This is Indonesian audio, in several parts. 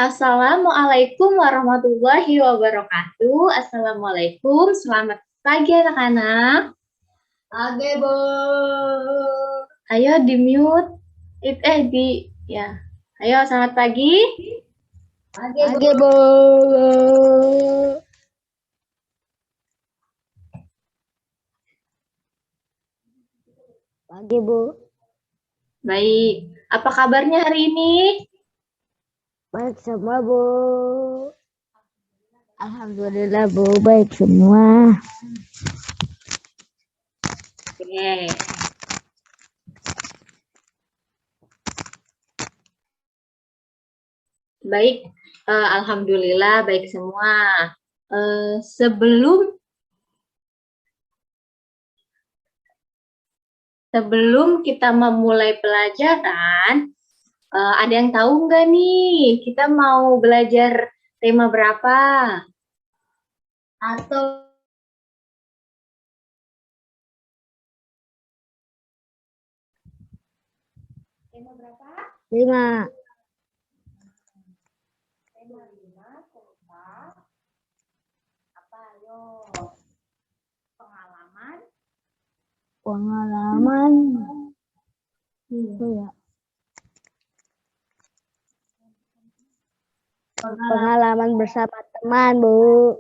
Assalamualaikum warahmatullahi wabarakatuh. Assalamualaikum, selamat pagi anak-anak. Oke, Bu. Ayo di mute. Ya. Ayo selamat pagi. Oke, Bu. Pagi, Bu. Baik. Apa kabarnya hari ini? Baik semua, Bu. Alhamdulillah, Bu. Baik semua. Oke. Baik. Alhamdulillah baik semua. Sebelum kita memulai pelajaran, ada yang tahu nggak nih, kita mau belajar tema berapa? Atau tema berapa? 5. Tema 5 tentang apa? Ayo. Pengalaman. Ya. Pengalaman bersama teman, Bu.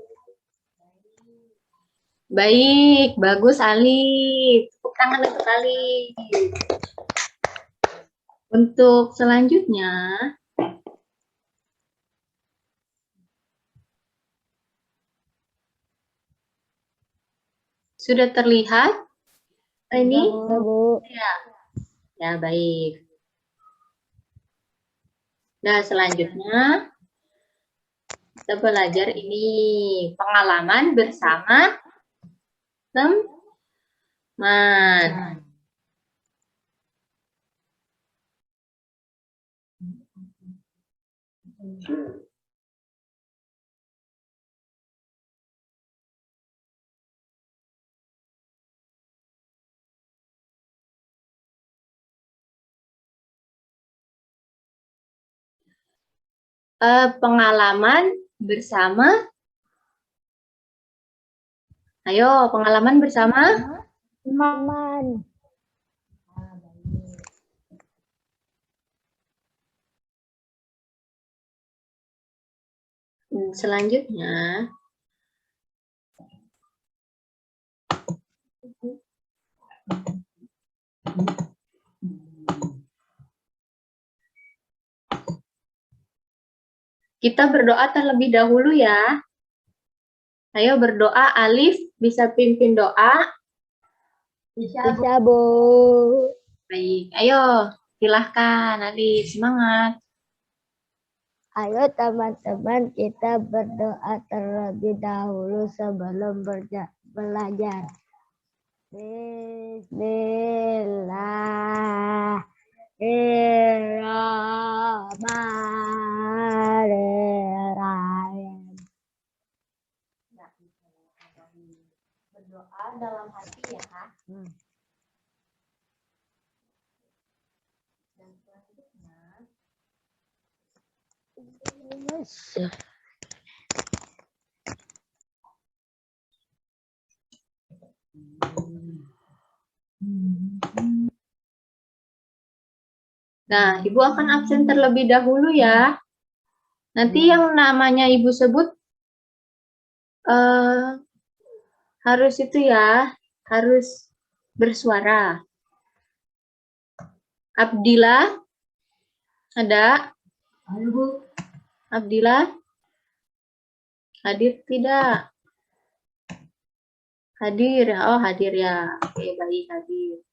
Baik, bagus Alif. Tepuk tangan untuk Alif. Untuk selanjutnya, sudah terlihat ini? Ya, Bu. Ya, baik. Nah, selanjutnya kita belajar ini pengalaman bersama teman. Pengalaman bersama. Ayo, pengalaman bersama teman. Selanjutnya, kita berdoa terlebih dahulu ya. Ayo berdoa, Alif bisa pimpin doa. Bisa, Bu. Baik, ayo silahkan Alif, semangat. Ayo teman-teman, kita berdoa terlebih dahulu sebelum belajar. Bismillahirrahmanirrahim. Berdoa dalam hati ya, Kak. Dan selanjutnya, nah, Ibu akan absen terlebih dahulu ya. Nanti yang namanya Ibu sebut harus itu ya, harus bersuara. Abdillah, ada? Halo, Bu. Abdillah, hadir tidak? Hadir, oh hadir ya. Oke, baik, hadir.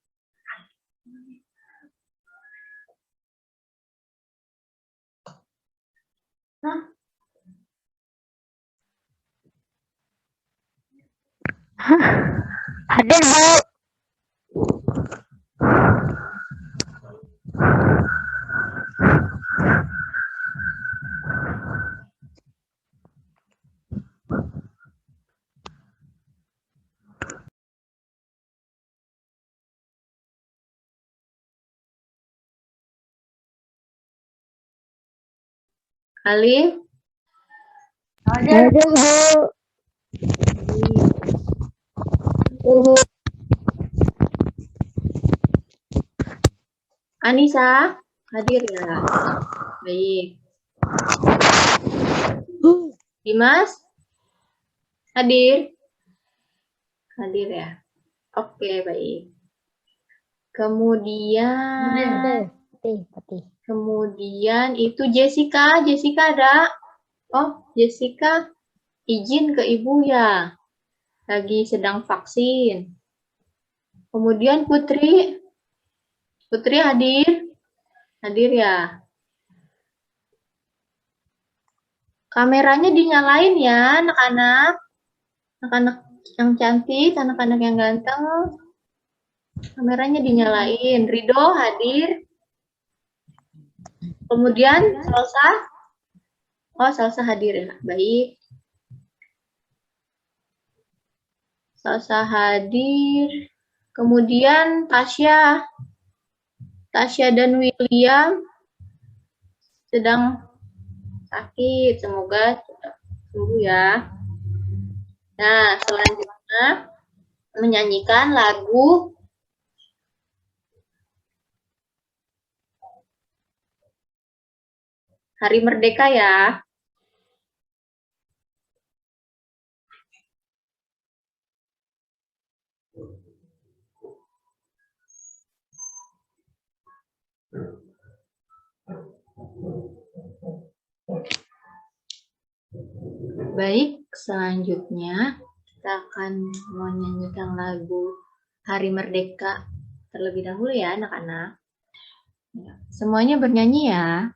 Hadir, Bu. Alif? Hadir, Bu. Bu. Anissa? Hadir ya? Baik. Dimas? Hadir? Hadir ya? Oke, baik. Kemudian itu Jessica. Jessica ada? Oh, Jessica izin ke ibu ya. Lagi sedang vaksin. Kemudian Putri. Putri hadir? Hadir ya? Kameranya dinyalain ya, anak-anak. Anak-anak yang cantik, anak-anak yang ganteng. Kameranya dinyalain. Rido hadir? Kemudian Salsa? Oh, Salsa hadir ya. Baik. Salsa hadir. Kemudian Tasya. Tasya dan William sedang sakit. Semoga sembuh ya. Nah, selanjutnya menyanyikan lagu Hari Merdeka ya. Baik, selanjutnya kita akan menyanyikan lagu Hari Merdeka terlebih dahulu ya anak-anak. Semuanya bernyanyi ya.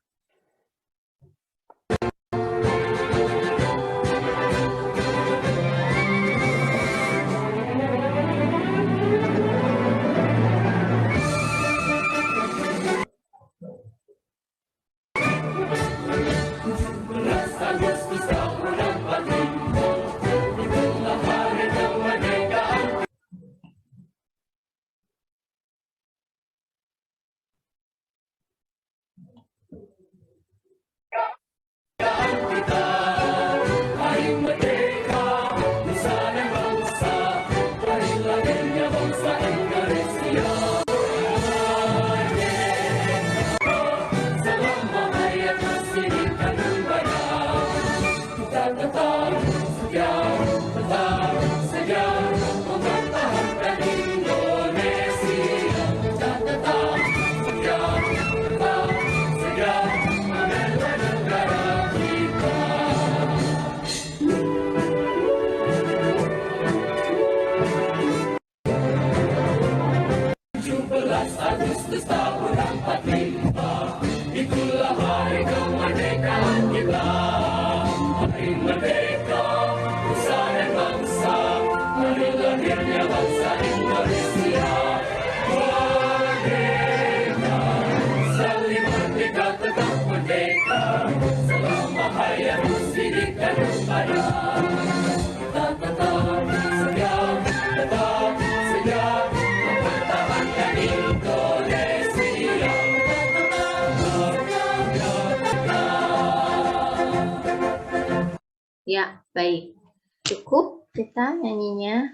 Ya, baik. Cukup kita nyanyinya.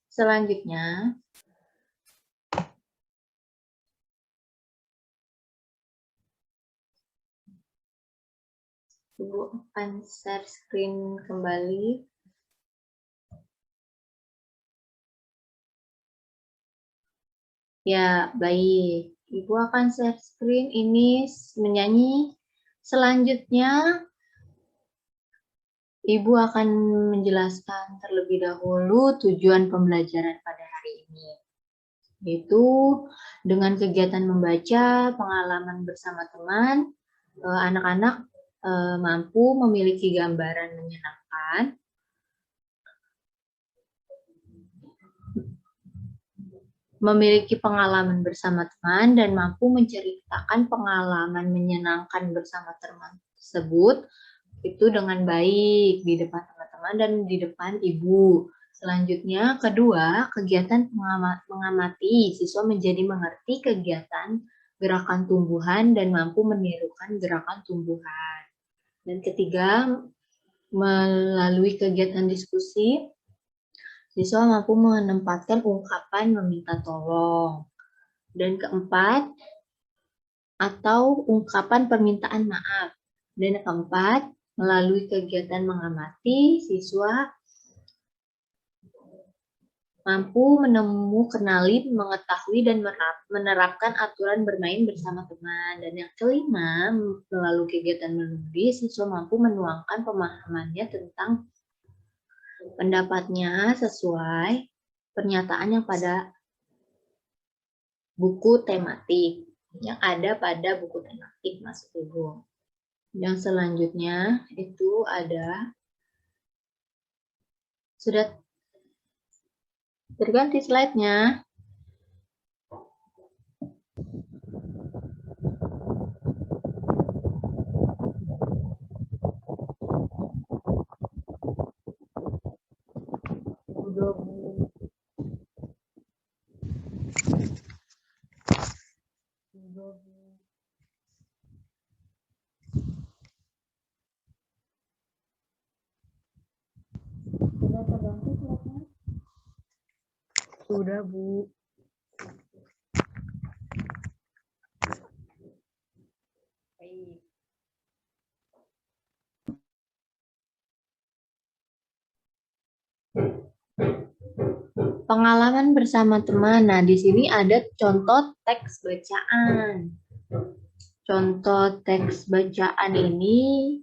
Selanjutnya, Ibu akan share screen kembali. Ya, baik. Ibu akan share screen ini menyanyi. Selanjutnya, Ibu akan menjelaskan terlebih dahulu tujuan pembelajaran pada hari ini. Yaitu dengan kegiatan membaca, pengalaman bersama teman, anak-anak mampu memiliki gambaran menyenangkan, memiliki pengalaman bersama teman, dan mampu menceritakan pengalaman menyenangkan bersama teman tersebut itu dengan baik di depan teman-teman dan di depan ibu. Selanjutnya, kedua, kegiatan mengamati. Siswa menjadi mengerti kegiatan gerakan tumbuhan dan mampu menirukan gerakan tumbuhan. Dan ketiga, melalui kegiatan diskusi, siswa mampu menempatkan ungkapan meminta tolong. Dan keempat, atau ungkapan permintaan maaf. Dan keempat, melalui kegiatan mengamati, siswa mampu kenali, mengetahui, dan menerapkan aturan bermain bersama teman. Dan yang kelima, melalui kegiatan menulis, siswa mampu menuangkan pemahamannya tentang pendapatnya sesuai pernyataan yang pada buku tematik, yang ada pada buku tematik, Mas Ibu. Yang selanjutnya itu ada, sudah terganti slide-nya. Udah, Bu. Udah, Bu. Sudah terganti slide-nya? Sudah, Bu. Baik. Pengalaman bersama teman. Nah, di sini ada contoh teks bacaan. Contoh teks bacaan ini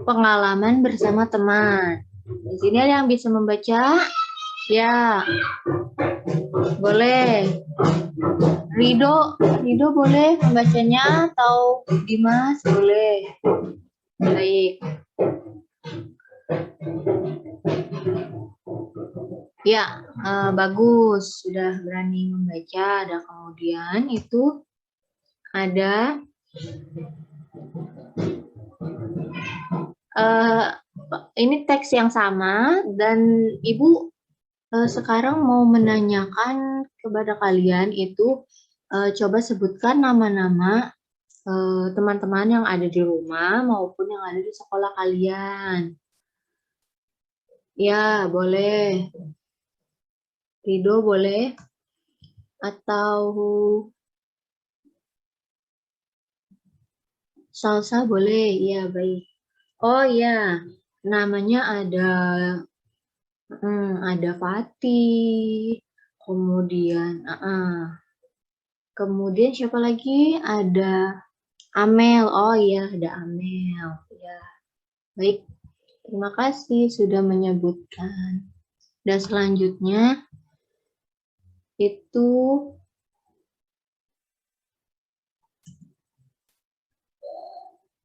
pengalaman bersama teman. Di sini ada yang bisa membaca? Ya. Boleh. Rido boleh membacanya atau Dimas boleh. Baik. Ya, bagus. Sudah berani membaca. Dan kemudian itu ada ini teks yang sama dan Ibu sekarang mau menanyakan kepada kalian itu coba sebutkan nama-nama teman-teman yang ada di rumah maupun yang ada di sekolah kalian. Ya, boleh. Rido boleh. Atau Salsa boleh. Ya, baik. Oh ya, namanya ada Fatih. Kemudian siapa lagi? Ada Amel. Oh iya, ada Amel. Ya. Baik. Terima kasih sudah menyebutkan. Dan selanjutnya itu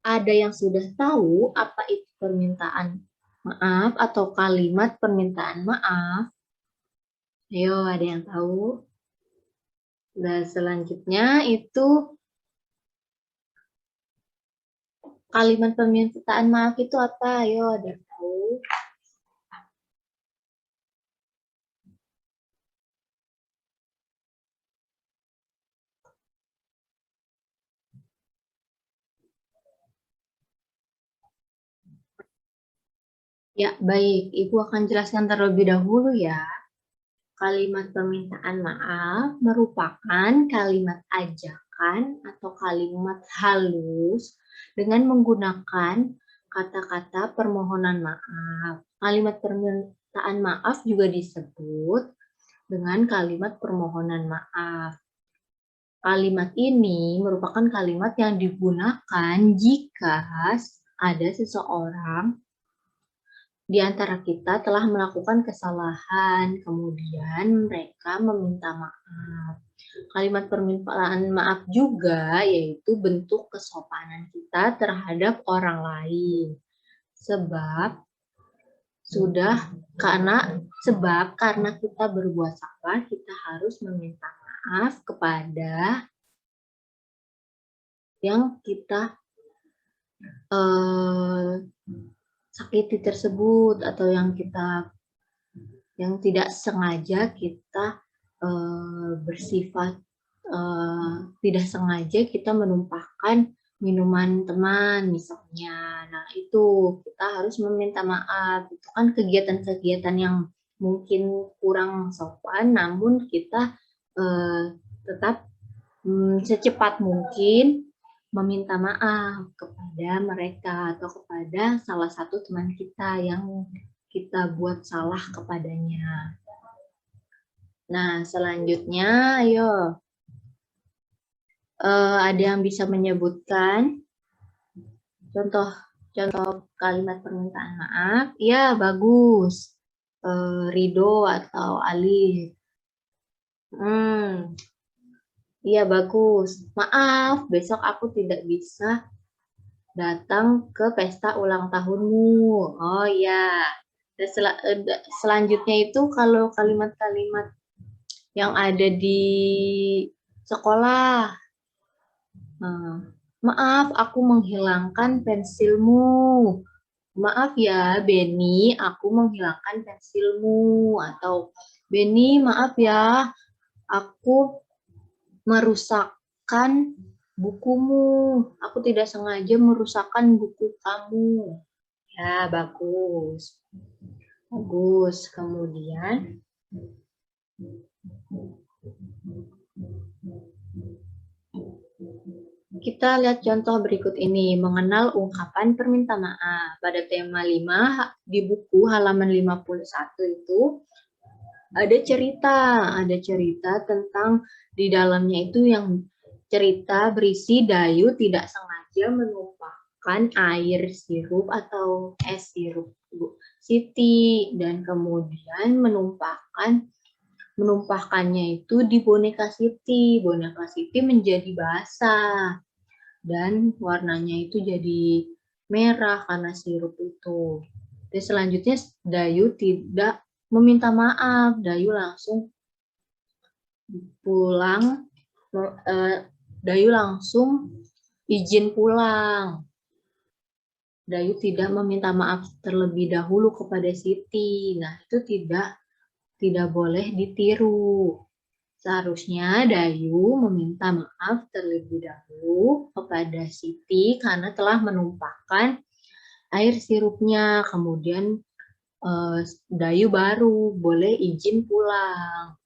ada yang sudah tahu apa itu permintaan maaf atau kalimat permintaan maaf? Ayo, ada yang tahu? Dan selanjutnya itu kalimat permintaan maaf itu apa? Ayo, ada yang tahu? Ya, baik. Ibu akan jelaskan terlebih dahulu ya. Kalimat permintaan maaf merupakan kalimat ajakan atau kalimat halus dengan menggunakan kata-kata permohonan maaf. Kalimat permintaan maaf juga disebut dengan kalimat permohonan maaf. Kalimat ini merupakan kalimat yang digunakan jika ada seseorang di antara kita telah melakukan kesalahan, kemudian mereka meminta maaf. Kalimat permintaan maaf juga yaitu bentuk kesopanan kita terhadap orang lain. Karena kita berbuat salah, kita harus meminta maaf kepada yang kita sakiti tersebut atau yang tidak sengaja kita bersifat tidak sengaja kita menumpahkan minuman teman misalnya. Nah, itu kita harus meminta maaf. Itu kan kegiatan-kegiatan yang mungkin kurang sopan, namun kita tetap secepat mungkin meminta maaf kepada mereka atau kepada salah satu teman kita yang kita buat salah kepadanya. Nah, selanjutnya, ayo. Ada yang bisa menyebutkan contoh kalimat permintaan maaf? Ya, bagus. Rido atau Alif. Iya, bagus. Maaf, besok aku tidak bisa datang ke pesta ulang tahunmu. Oh ya. Dan selanjutnya itu kalau kalimat-kalimat yang ada di sekolah. Maaf, aku menghilangkan pensilmu. Maaf ya, Benny, aku menghilangkan pensilmu. Atau, Benny, maaf ya, aku merusakkan bukumu. Aku tidak sengaja merusakkan buku kamu. Ya, bagus. Bagus. Kemudian, kita lihat contoh berikut ini, mengenal ungkapan perminta maaf. Pada tema 5 di buku halaman 51 itu ada cerita tentang di dalamnya itu yang cerita berisi Dayu tidak sengaja menumpahkan air sirup atau es sirup Siti dan kemudian menumpahkannya itu di boneka Siti. Boneka Siti menjadi basah dan warnanya itu jadi merah karena sirup itu. Dan selanjutnya Dayu tidak meminta maaf, Dayu langsung pulang, Dayu langsung izin pulang. Dayu tidak meminta maaf terlebih dahulu kepada Siti. Nah, itu tidak boleh ditiru. Seharusnya Dayu meminta maaf terlebih dahulu kepada Siti karena telah menumpahkan air sirupnya. Kemudian Dayu baru boleh izin pulang.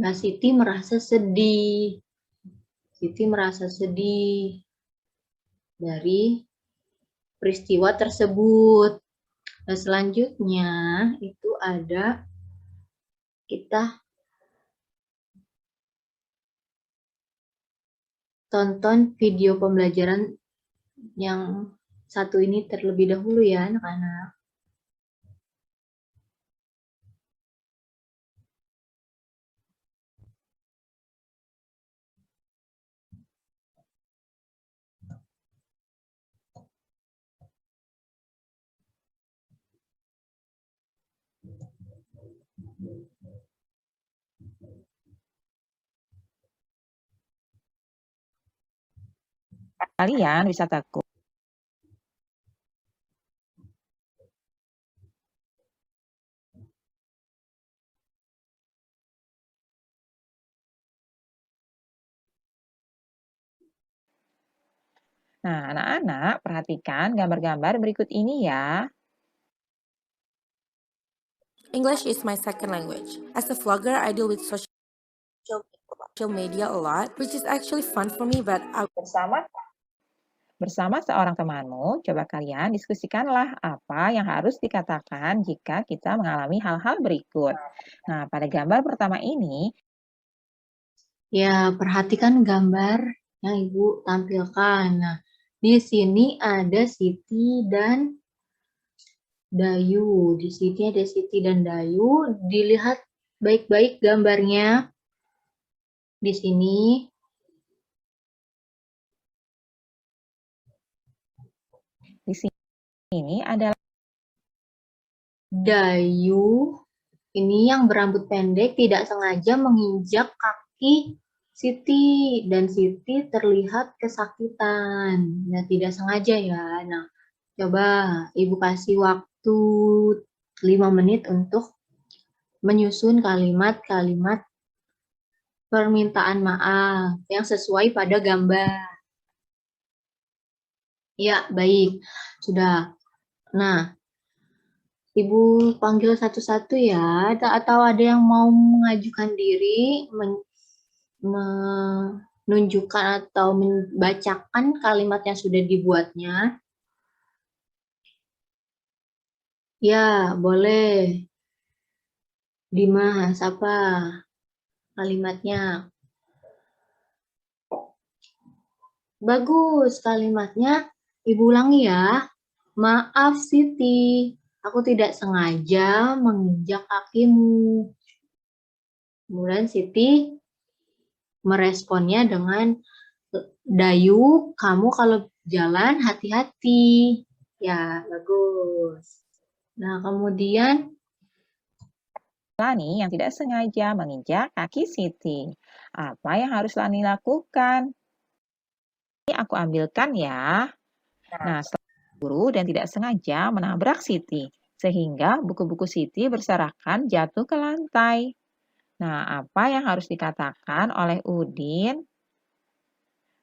Nah, Siti merasa sedih. Siti merasa sedih dari peristiwa tersebut. Nah, selanjutnya itu ada kita tonton video pembelajaran yang satu ini terlebih dahulu ya anak-anak. Kalian bisa takut. Nah, anak-anak perhatikan gambar-gambar berikut ini ya. English is my second language. As a vlogger, I deal with social media a lot, which is actually fun for me, but Bersama seorang temanmu, coba kalian diskusikanlah apa yang harus dikatakan jika kita mengalami hal-hal berikut. Nah, pada gambar pertama ini, ya perhatikan gambar yang Ibu tampilkan. Nah, di sini ada Siti dan Dayu. Di sini ada Siti dan Dayu. Dilihat baik-baik gambarnya. Di sini adalah Dayu ini yang berambut pendek tidak sengaja menginjak kaki Siti dan Siti terlihat kesakitan. Nah, tidak sengaja ya. Nah, coba Ibu kasih waktu 5 menit untuk menyusun kalimat-kalimat permintaan maaf yang sesuai pada gambar. Ya, baik. Sudah. Nah, Ibu panggil satu-satu ya, atau ada yang mau mengajukan diri, menunjukkan atau membacakan kalimat yang sudah dibuatnya. Ya, boleh. Dimas, apa kalimatnya? Bagus kalimatnya. Ibu ulangi ya. Maaf Siti, aku tidak sengaja menginjak kakimu. Kemudian Siti meresponnya dengan, Dayu, kamu kalau jalan hati-hati. Ya, bagus. Nah, kemudian, Lani yang tidak sengaja menginjak kaki Siti. Apa yang harus Lani lakukan? Ini aku ambilkan ya. Nah, setelah guru dan tidak sengaja menabrak Siti, sehingga buku-buku Siti berserakan jatuh ke lantai. Nah, apa yang harus dikatakan oleh Udin?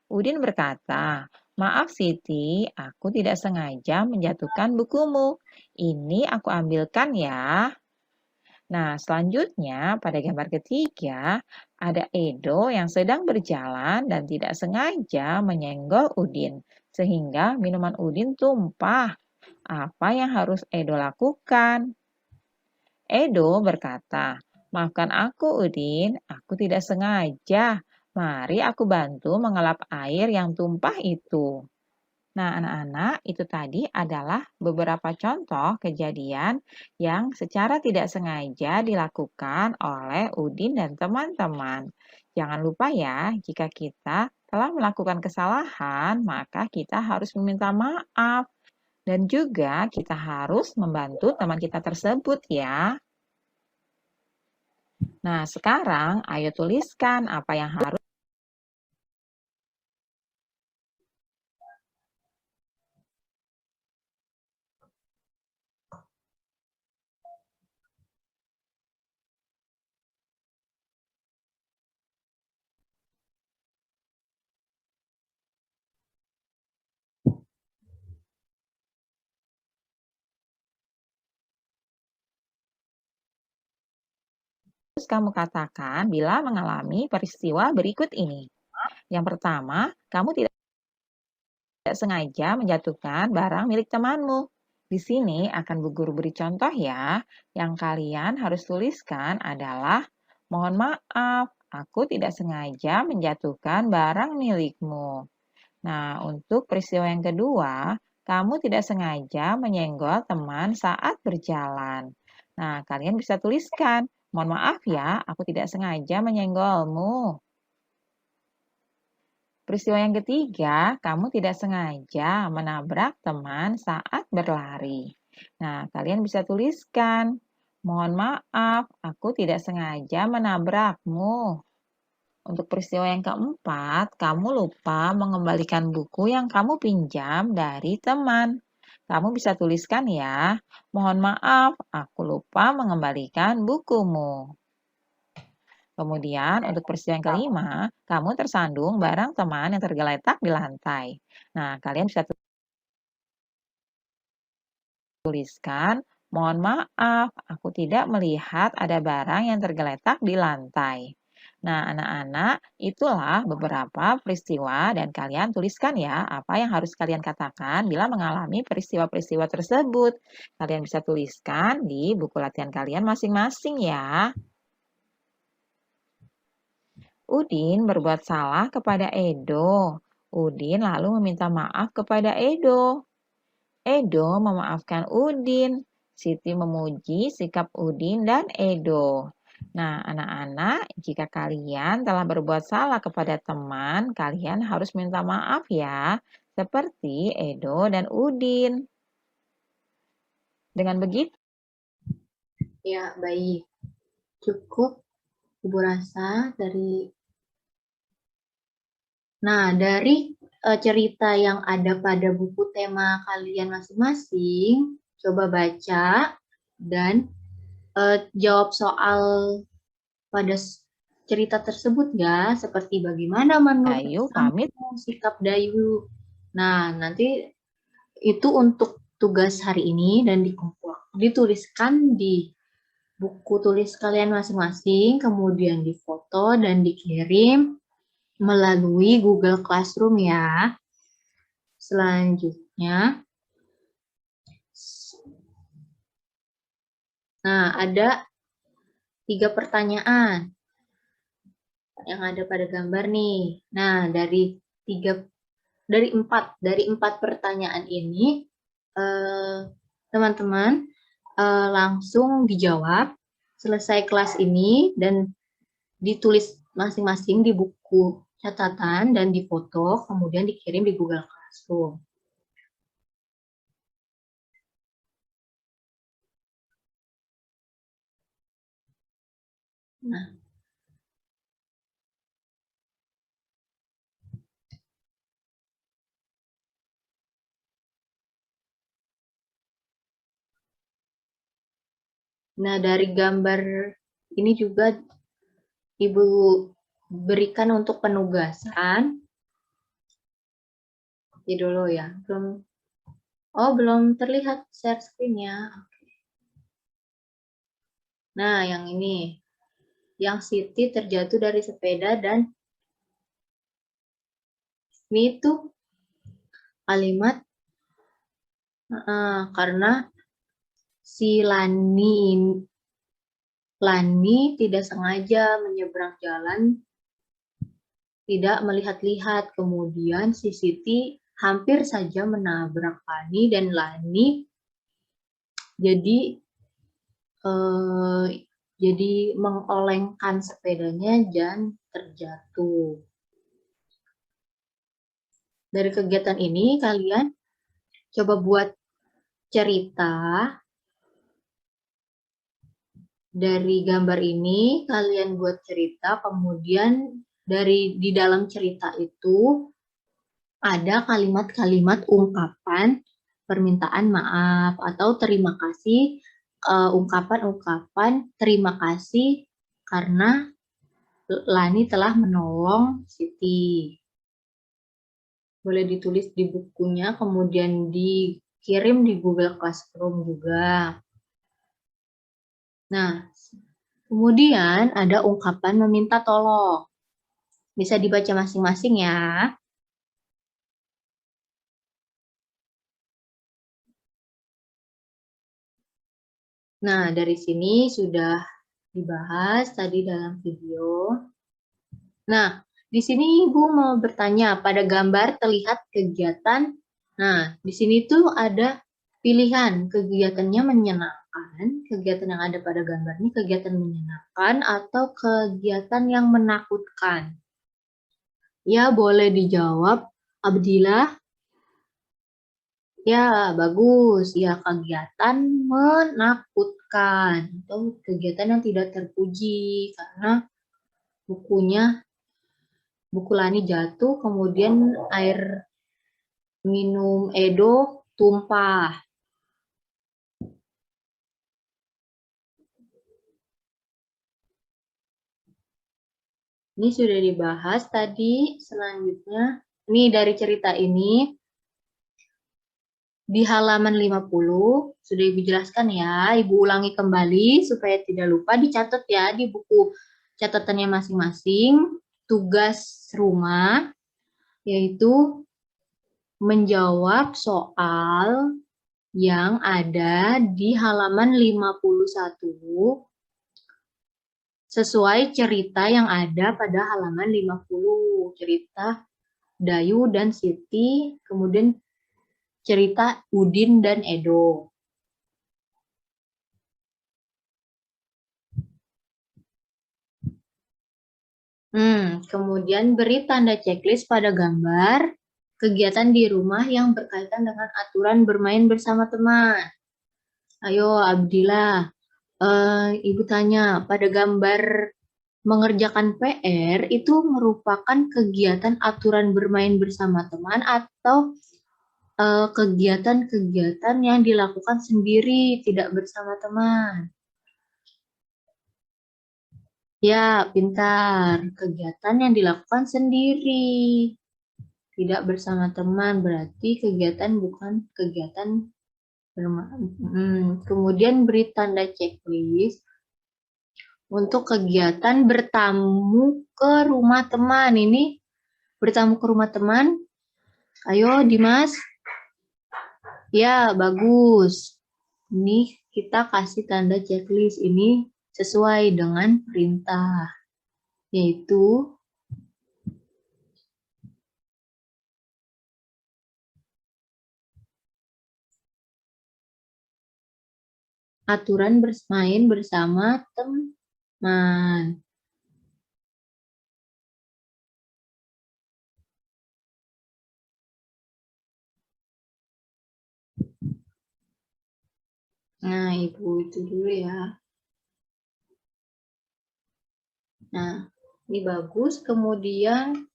Udin berkata, maaf Siti, aku tidak sengaja menjatuhkan bukumu. Ini aku ambilkan ya. Nah, selanjutnya pada gambar ketiga, ada Edo yang sedang berjalan dan tidak sengaja menyenggol Udin, sehingga minuman Udin tumpah. Apa yang harus Edo lakukan? Edo berkata, maafkan aku Udin, aku tidak sengaja. Mari aku bantu mengelap air yang tumpah itu. Nah, anak-anak, itu tadi adalah beberapa contoh kejadian yang secara tidak sengaja dilakukan oleh Udin dan teman-teman. Jangan lupa ya, jika kita telah melakukan kesalahan, maka kita harus meminta maaf. Dan juga kita harus membantu teman kita tersebut ya. Nah, sekarang ayo tuliskan apa yang harus kamu katakan bila mengalami peristiwa berikut ini. Yang pertama, kamu tidak sengaja menjatuhkan barang milik temanmu. Di sini akan Bu Guru beri contoh ya. Yang kalian harus tuliskan adalah, mohon maaf, aku tidak sengaja menjatuhkan barang milikmu. Nah, untuk peristiwa yang kedua, kamu tidak sengaja menyenggol teman saat berjalan. Nah, kalian bisa tuliskan, mohon maaf ya, aku tidak sengaja menyenggolmu. Peristiwa yang ketiga, kamu tidak sengaja menabrak teman saat berlari. Nah, kalian bisa tuliskan, mohon maaf, aku tidak sengaja menabrakmu. Untuk peristiwa yang keempat, kamu lupa mengembalikan buku yang kamu pinjam dari teman. Kamu bisa tuliskan ya, mohon maaf, aku lupa mengembalikan bukumu. Kemudian untuk peristiwa yang kelima, kamu tersandung barang teman yang tergeletak di lantai. Nah, kalian bisa tuliskan, mohon maaf, aku tidak melihat ada barang yang tergeletak di lantai. Nah, anak-anak, itulah beberapa peristiwa dan kalian tuliskan ya apa yang harus kalian katakan bila mengalami peristiwa-peristiwa tersebut. Kalian bisa tuliskan di buku latihan kalian masing-masing ya. Udin berbuat salah kepada Edo. Udin lalu meminta maaf kepada Edo. Edo memaafkan Udin. Siti memuji sikap Udin dan Edo. Nah, anak-anak, jika kalian telah berbuat salah kepada teman, kalian harus minta maaf ya, seperti Edo dan Udin. Dengan begitu, ya baik. Cukup Ibu rasa dari. Nah, dari cerita yang ada pada buku tema kalian masing-masing, coba baca dan jawab soal pada cerita tersebut ya, seperti bagaimana menurut Dayu pamit. kamu sikap Dayu. Nah, nanti Itu untuk tugas hari ini dan dituliskan di buku tulis kalian masing-masing, kemudian difoto dan dikirim melalui Google Classroom ya. Selanjutnya, nah ada 3 pertanyaan yang ada pada gambar nih. Nah, dari 4 pertanyaan ini teman-teman langsung dijawab selesai kelas ini dan ditulis masing-masing di buku catatan dan difoto, kemudian dikirim di Google Classroom. Nah, dari gambar ini juga Ibu berikan untuk penugasan. Oke dulu ya, belum terlihat share screen-nya. Nah, yang ini. Yang Siti terjatuh dari sepeda dan ini tuh kalimat karena si Lani tidak sengaja menyeberang jalan, tidak melihat-lihat. Kemudian si Siti hampir saja menabrak Lani dan Lani jadi mengolengkan sepedanya dan terjatuh. Dari kegiatan ini kalian coba buat cerita. Dari gambar ini kalian buat cerita, kemudian di dalam cerita itu ada kalimat-kalimat ungkapan permintaan maaf atau terima kasih, ungkapan-ungkapan terima kasih karena Lani telah menolong Siti. Boleh ditulis di bukunya, kemudian dikirim di Google Classroom juga. Nah, kemudian ada ungkapan meminta tolong. Bisa dibaca masing-masing ya. Nah, dari sini sudah dibahas tadi dalam video. Nah, di sini Ibu mau bertanya, pada gambar terlihat kegiatan. Nah, di sini tuh ada pilihan kegiatannya menyenangkan, kegiatan yang ada pada gambar ini kegiatan menyenangkan atau kegiatan yang menakutkan. Ya, boleh dijawab, Abdillah. Ya, bagus. Ya, kegiatan menakutkan atau kegiatan yang tidak terpuji karena buku Lani jatuh, kemudian air minum Edo tumpah. Ini sudah dibahas tadi. Selanjutnya, ini dari cerita ini di halaman 50 sudah Ibu jelaskan ya. Ibu ulangi kembali supaya tidak lupa, dicatat ya di buku catatannya masing-masing. Tugas rumah yaitu menjawab soal yang ada di halaman 51 sesuai cerita yang ada pada halaman 50. Cerita Dayu dan Siti, kemudian cerita Udin dan Edo. Kemudian beri tanda checklist pada gambar kegiatan di rumah yang berkaitan dengan aturan bermain bersama teman. Ayo Abdillah, Ibu tanya, pada gambar mengerjakan PR itu merupakan kegiatan aturan bermain bersama teman atau kegiatan-kegiatan yang dilakukan sendiri, tidak bersama teman? Ya, pintar. Kegiatan yang dilakukan sendiri. Tidak bersama teman, berarti kegiatan bukan kegiatan bermain. Kemudian beri tanda checklist untuk kegiatan bertamu ke rumah teman. Ini bertamu ke rumah teman. Ayo Dimas. Ya, bagus. Ini kita kasih tanda checklist. Ini sesuai dengan perintah, yaitu aturan bermain bersama teman. Nah, Ibu itu dulu ya. Nah, ini bagus. Kemudian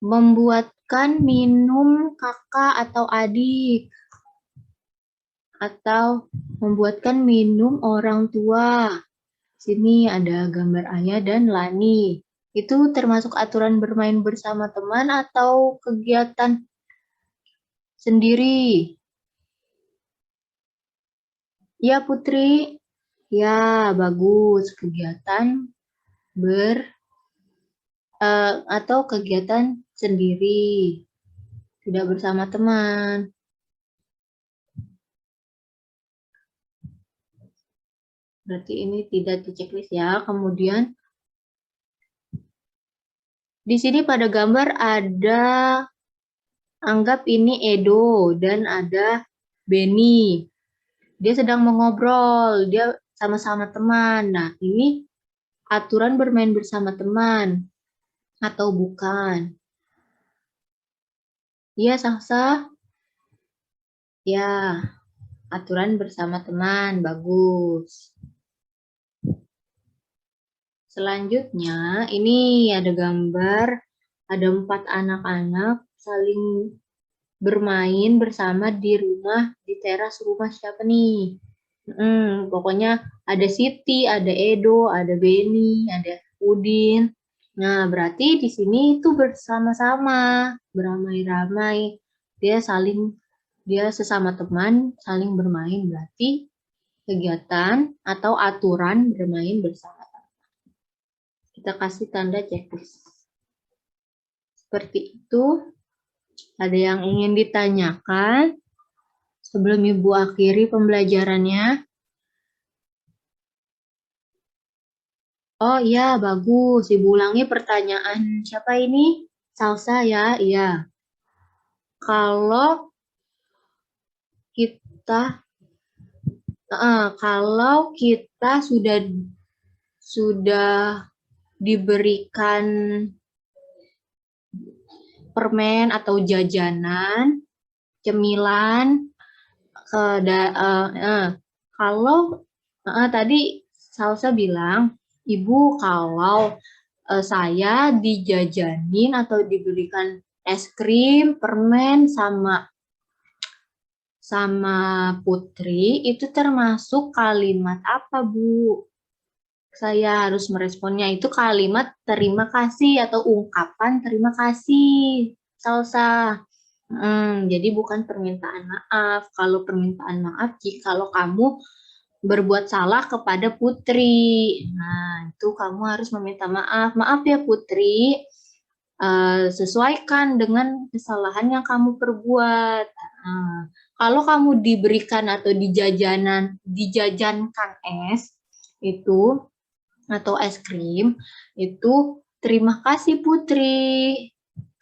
membuatkan minum kakak atau adik. Atau membuatkan minum orang tua. Sini ada gambar Ayah dan Lani. Itu termasuk aturan bermain bersama teman atau kegiatan sendiri? Ya Putri? Ya, bagus. Kegiatan atau kegiatan sendiri. Tidak bersama teman. Berarti ini tidak di checklist ya. Kemudian di sini pada gambar ada, anggap ini Edo dan ada Beni. Dia sedang mengobrol, dia sama-sama teman. Nah, ini aturan bermain bersama teman atau bukan? Iya, Saksa? Ya, aturan bersama teman, bagus. Selanjutnya, ini ada gambar, ada 4 anak-anak saling bermain bersama di rumah, di teras rumah siapa nih? Pokoknya ada Siti, ada Edo, ada Beni, ada Udin. Nah, berarti di sini itu bersama-sama, beramai-ramai. Dia sesama teman saling bermain, berarti kegiatan atau aturan bermain bersama. Kita kasih tanda checklist. Seperti itu. Ada yang ingin ditanyakan sebelum Ibu akhiri pembelajarannya? Oh iya, bagus. Ibu ulangi pertanyaan siapa ini? Salsa ya? Iya. Kalau kita sudah diberikan permen atau jajanan, cemilan, kalau tadi Salsa bilang, Ibu kalau saya dijajanin atau diberikan es krim, permen sama Putri, itu termasuk kalimat apa, Bu? Saya harus meresponnya itu kalimat terima kasih atau ungkapan terima kasih, Salsa. Jadi bukan permintaan maaf. Kalau permintaan maaf, jikalau kamu berbuat salah kepada Putri. Nah, itu kamu harus meminta maaf. Maaf ya Putri, sesuaikan dengan kesalahan yang kamu perbuat. Kalau kamu diberikan atau dijajankan es, itu atau es krim, itu terima kasih Putri,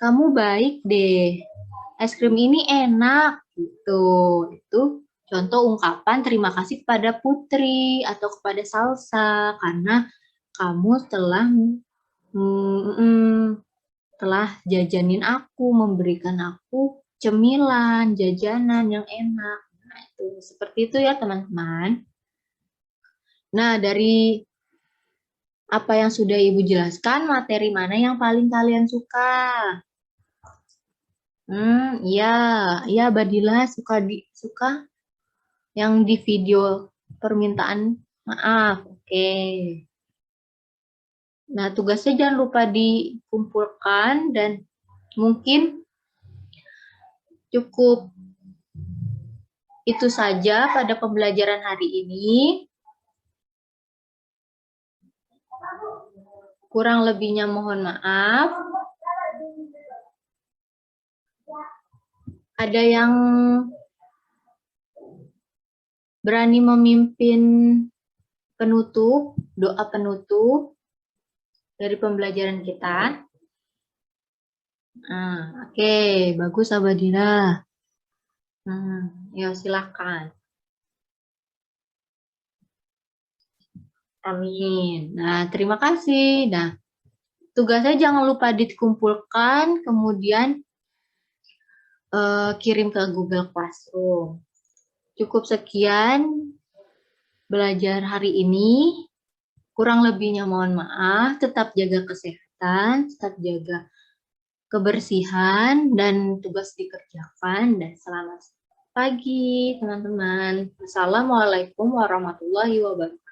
kamu baik deh, es krim ini enak, gitu. Itu contoh ungkapan terima kasih kepada Putri atau kepada Salsa karena kamu telah jajanin aku, memberikan aku cemilan, jajanan yang enak. Nah, itu seperti itu ya teman-teman. Nah, dari apa yang sudah Ibu jelaskan, materi mana yang paling kalian suka? Iya, Badila suka yang di video permintaan maaf. Oke. Nah, tugasnya jangan lupa dikumpulkan dan mungkin cukup itu saja pada pembelajaran hari ini. Kurang lebihnya mohon maaf. Ada yang berani memimpin penutup, doa penutup dari pembelajaran kita? Oke, bagus Abadira. Ya silakan. Amin. Nah, terima kasih. Nah, tugasnya jangan lupa dikumpulkan, kemudian kirim ke Google Classroom. Cukup sekian belajar hari ini. Kurang lebihnya mohon maaf. Tetap jaga kesehatan, tetap jaga kebersihan, dan tugas dikerjakan. Dan selamat pagi, teman-teman. Assalamualaikum warahmatullahi wabarakatuh.